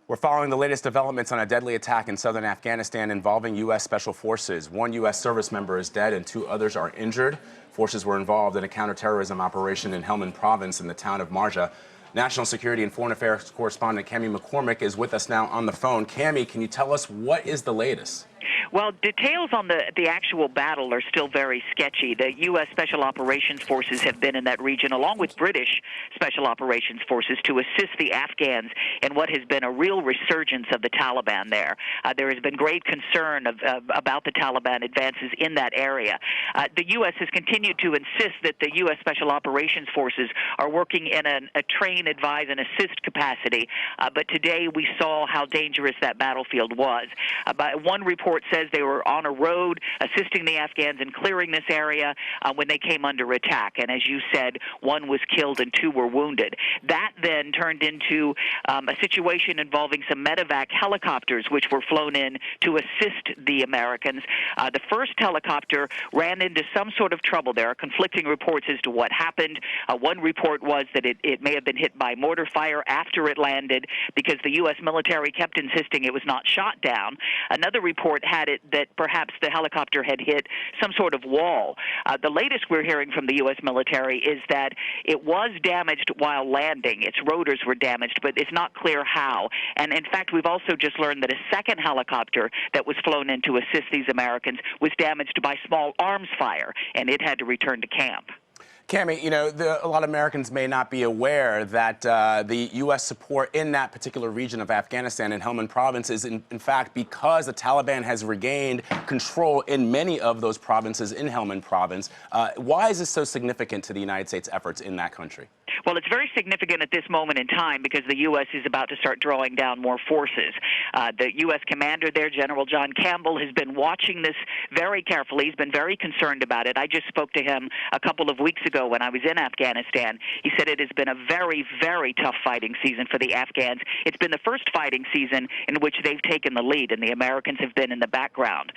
We're following the latest developments on a deadly attack in southern Afghanistan involving U.S. Special Forces. One U.S. service member is dead and two others are injured. Forces were involved in a counterterrorism operation in Helmand Province in the town of Marja. National Security and Foreign Affairs correspondent Cami McCormick is with us now on the phone. Cami, can you tell us what is the latest? Well, details on the actual battle are still very sketchy. The U.S. Special Operations Forces have been in that region, along with British Special Operations Forces, to assist the Afghans in what has been a real resurgence of the Taliban there. There has been great concern about the Taliban advances in that area. The U.S. has continued to insist that the U.S. Special Operations Forces are working in a train, advise, and assist capacity, but today we saw how dangerous that battlefield was. One report says they were on a road assisting the Afghans in clearing this area when they came under attack. And as you said, one was killed and two were wounded. That then turned into a situation involving some medevac helicopters which were flown in to assist the Americans. The first helicopter ran into some sort of trouble. There are conflicting reports as to what happened. One report was that it may have been hit by mortar fire after it landed because the U.S. military kept insisting it was not shot down. Another report had it that perhaps the helicopter had hit some sort of wall. The latest we're hearing from the U.S. military is that it was damaged while landing. Its rotors were damaged, but it's not clear how. And in fact, we've also just learned that a second helicopter that was flown in to assist these Americans was damaged by small arms fire, and it had to return to camp. Cami, a lot of Americans may not be aware that the U.S. support in that particular region of Afghanistan in Helmand Province is, in fact, because the Taliban has regained control in many of those provinces in Helmand Province. Why is this so significant to the United States efforts in that country? Well, it's very significant at this moment in time because the U.S. is about to start drawing down more forces. The U.S. commander there, General John Campbell, has been watching this very carefully. He's been very concerned about it. I just spoke to him a couple of weeks ago when I was in Afghanistan. He said it has been a very, very tough fighting season for the Afghans. It's been the first fighting season in which they've taken the lead, and the Americans have been in the background.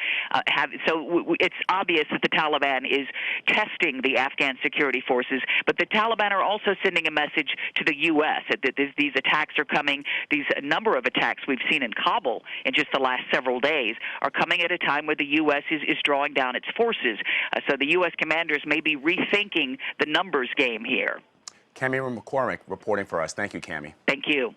So it's obvious that the Taliban is testing the Afghan security forces, but the Taliban are also sending a message to the U.S. that these attacks are coming. These number of attacks we've seen in Kabul in just the last several days are coming at a time where the U.S. is drawing down its forces. So the U.S. commanders may be rethinking the numbers game here. Cami McCormick reporting for us. Thank you, Cami. Thank you.